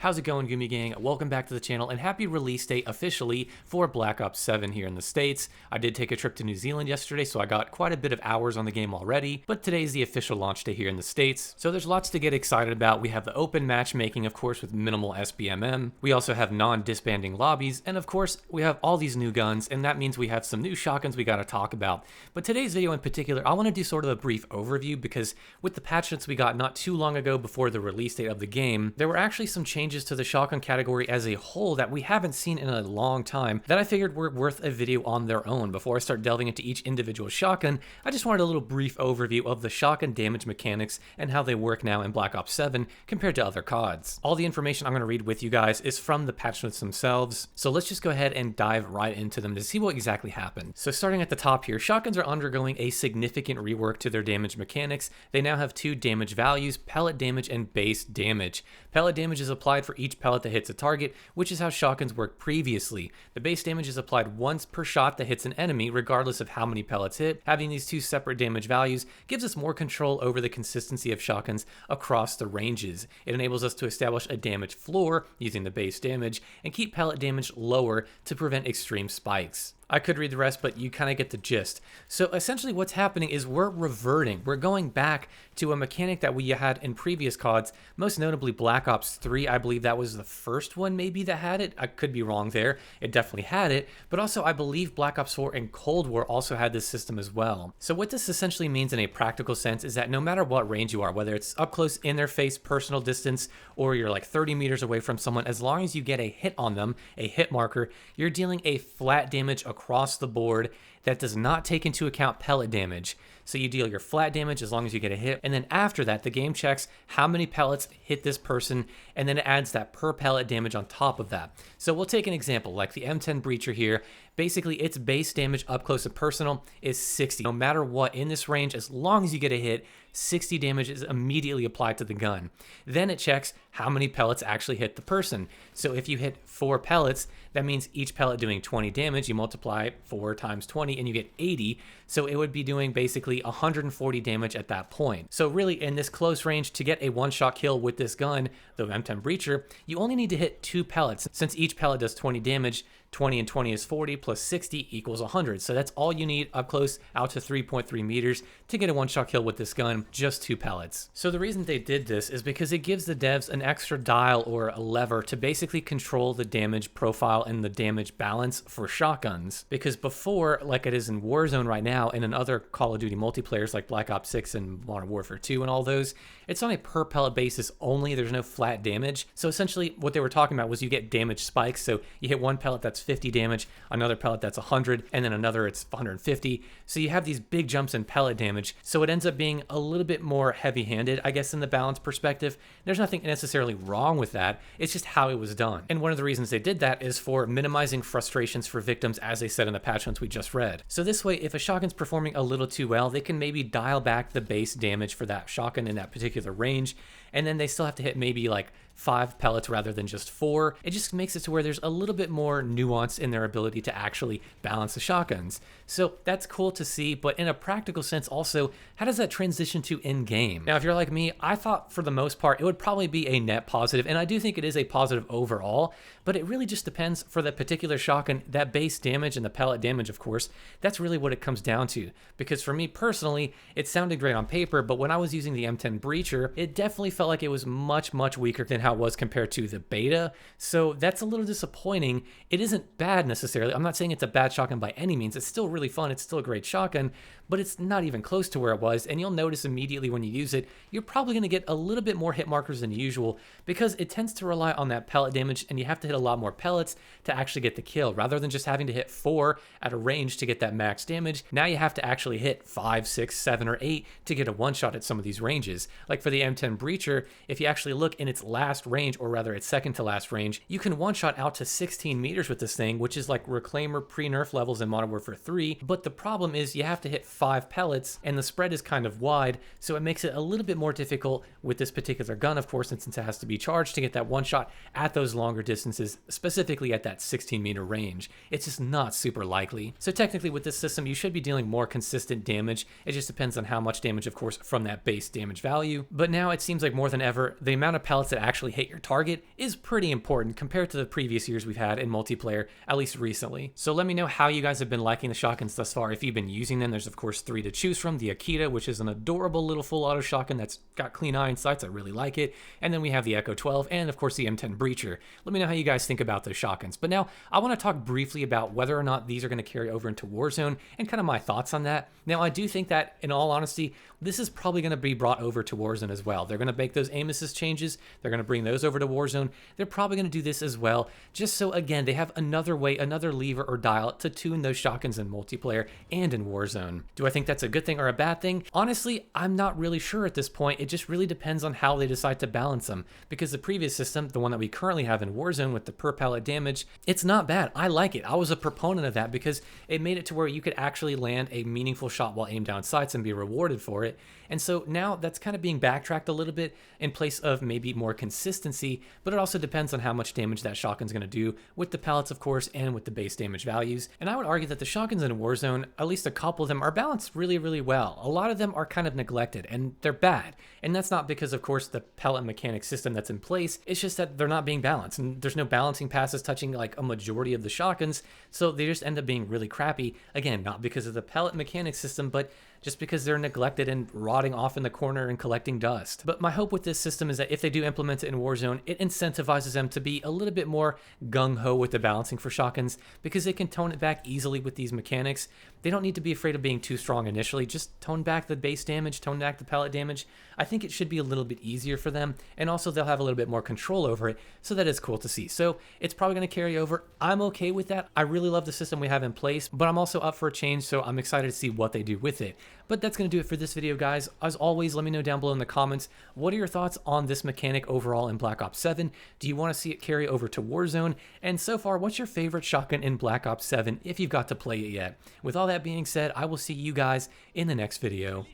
How's it going, Goomy Gang? Welcome back to the channel and happy release date officially for Black Ops 7 here in the States. I did take a trip to New Zealand yesterday, so I got quite a bit of hours on the game already, but today is the official launch day here in the States. So there's lots to get excited about. We have the open matchmaking, of course, with minimal SBMM. We also have non-disbanding lobbies, and of course, we have all these new guns, and that means we have some new shotguns we gotta talk about. But today's video in particular, I wanna do sort of a brief overview because with the patch notes we got not too long ago before the release date of the game, there were actually some changes to the shotgun category as a whole that we haven't seen in a long time that I figured were worth a video on their own. Before I start delving into each individual shotgun, I just wanted a little brief overview of the shotgun damage mechanics and how they work now in Black Ops 7 compared to other CODs. All the information I'm going to read with you guys is from the patch notes themselves, so let's just go ahead and dive right into them to see what exactly happened. So starting at the top here, shotguns are undergoing a significant rework to their damage mechanics. They now have two damage values, pellet damage and base damage. Pellet damage is applied for each pellet that hits a target, which is how shotguns worked previously. The base damage is applied once per shot that hits an enemy, regardless of how many pellets hit. Having these two separate damage values gives us more control over the consistency of shotguns across the ranges. It enables us to establish a damage floor using the base damage and keep pellet damage lower to prevent extreme spikes. I could read the rest, but you kind of get the gist. So essentially what's happening is we're reverting. We're going back to a mechanic that we had in previous CODs, most notably Black Ops 3. I believe that was the first one maybe that had it. I could be wrong there. It definitely had it. But also I believe Black Ops 4 and Cold War also had this system as well. So what this essentially means in a practical sense is that no matter what range you are, whether it's up close, in their face, personal distance, or you're like 30 meters away from someone, as long as you get a hit on them, a hit marker, you're dealing a flat damage across the board that does not take into account pellet damage. So you deal your flat damage as long as you get a hit, and then after that the game checks how many pellets hit this person, and then it adds that per pellet damage on top of that. So we'll take an example like the M10 Breacher here. Basically its base damage up close and personal is 60. No matter what in this range, as long as you get a hit, 60 damage is immediately applied to the gun. Then it checks how many pellets actually hit the person. So if you hit 4 pellets, that means each pellet doing 20 damage. You multiply 4 times 20 and you get 80. So it would be doing basically 140 damage at that point. So really in this close range, to get a one-shot kill with this gun, the M10 Breacher, you only need to hit 2 pellets. Since each pellet does 20 damage, 20 and 20 is 40 plus 60 equals 100. So that's all you need up close out to 3.3 meters to get a one-shot kill with this gun, just 2 pellets. So the reason they did this is because it gives the devs an extra dial or a lever to basically control the damage profile and the damage balance for shotguns. Because before, like it is in Warzone right now and in other Call of Duty multiplayers like Black Ops 6 and Modern Warfare 2 and all those, it's on a per pellet basis only. There's no flat damage. So essentially what they were talking about was you get damage spikes. So you hit one pellet that's 50 damage, another pellet that's 100, and then another it's 150. So you have these big jumps in pellet damage. So it ends up being a little bit more heavy-handed, I guess, in the balance perspective. There's nothing necessarily wrong with that. It's just how it was done. And one of the reasons they did that is for minimizing frustrations for victims, as they said in the patch notes we just read. So this way, if a shotgun's performing a little too well, they can maybe dial back the base damage for that shotgun in that particular range, and then they still have to hit maybe like 5 pellets rather than just 4. It just makes it to where there's a little bit more nuance in their ability to actually balance the shotguns. So that's cool to see, but in a practical sense also, how does that transition to in-game? Now, if you're like me, I thought for the most part it would probably be a net positive, and I do think it is a positive overall, but it really just depends for that particular shotgun. That base damage and the pellet damage, of course, that's really what it comes down to. Because for me personally, it sounded great on paper, but when I was using the M10 Breacher, it definitely felt like it was much weaker than how it was compared to the beta. So that's a little disappointing. It isn't bad necessarily. I'm not saying it's a bad shotgun by any means. It's still really fun. It's still a great shotgun, but it's not even close to where it was. And you'll notice immediately when you use it, you're probably going to get a little bit more hit markers than usual because it tends to rely on that pellet damage, and you have to hit a lot more pellets to actually get the kill. Rather than just having to hit 4 at a range to get that max damage, now you have to actually hit 5, 6, 7, or 8 to get a one-shot at some of these ranges. Like for the M10 Breacher, if you actually look in its last range, or rather its second to last range, you can one-shot out to 16 meters with this thing, which is like Reclaimer pre-nerf levels in Modern Warfare 3. But the problem is you have to hit 5 pellets, and the spread is kind of wide, so it makes it a little bit more difficult with this particular gun, of course, since it has to be charged to get that one shot at those longer distances, specifically at that 16 meter range. It's just not super likely. So technically with this system, you should be dealing more consistent damage. It just depends on how much damage, of course, from that base damage value. But now it seems like more than ever, the amount of pellets that actually actually hit your target is pretty important compared to the previous years we've had in multiplayer, at least recently. So let me know how you guys have been liking the shotguns thus far. If you've been using them, there's of course 3 to choose from. The Akita, which is an adorable little full auto shotgun that's got clean iron sights, I really like it. And then we have the Echo 12 and of course the M10 Breacher. Let me know how you guys think about those shotguns. But now I want to talk briefly about whether or not these are going to carry over into Warzone and kind of my thoughts on that. Now I do think that, in all honesty, this is probably going to be brought over to Warzone as well. They're going to make those aim assist changes. They're going to bring those over to Warzone. They're probably going to do this as well, just so, again, they have another way, another lever or dial to tune those shotguns in multiplayer and in Warzone. Do I think that's a good thing or a bad thing? Honestly, I'm not really sure at this point. It just really depends on how they decide to balance them, because the previous system, the one that we currently have in Warzone with the per pellet damage, it's not bad. I like it. I was a proponent of that because it made it to where you could actually land a meaningful shot while aimed down sights and be rewarded for it. And so now that's kind of being backtracked a little bit in place of maybe more consistency, but it also depends on how much damage that shotgun's going to do with the pellets, of course, and with the base damage values. And I would argue that the shotguns in Warzone, at least a couple of them, are balanced really, really well. A lot of them are kind of neglected and they're bad. And that's not because, of course, the pellet mechanic system that's in place. It's just that they're not being balanced, and there's no balancing passes touching like a majority of the shotguns. So they just end up being really crappy. Again, not because of the pellet mechanic system, but just because they're neglected and rotting off in the corner and collecting dust. But my hope with this system is that if they do implement it in Warzone, it incentivizes them to be a little bit more gung-ho with the balancing for shotguns, because they can tone it back easily with these mechanics. They don't need to be afraid of being too strong initially. Just tone back the base damage, tone back the pellet damage. I think it should be a little bit easier for them, and also they'll have a little bit more control over it, so that is cool to see. So it's probably going to carry over. I'm okay with that. I really love the system we have in place, but I'm also up for a change, so I'm excited to see what they do with it. But that's going to do it for this video, guys. As always, let me know down below in the comments, what are your thoughts on this mechanic overall in Black Ops 7? Do you want to see it carry over to Warzone? And so far, what's your favorite shotgun in Black Ops 7 if you've got to play it yet? With all that being said, I will see you guys in the next video.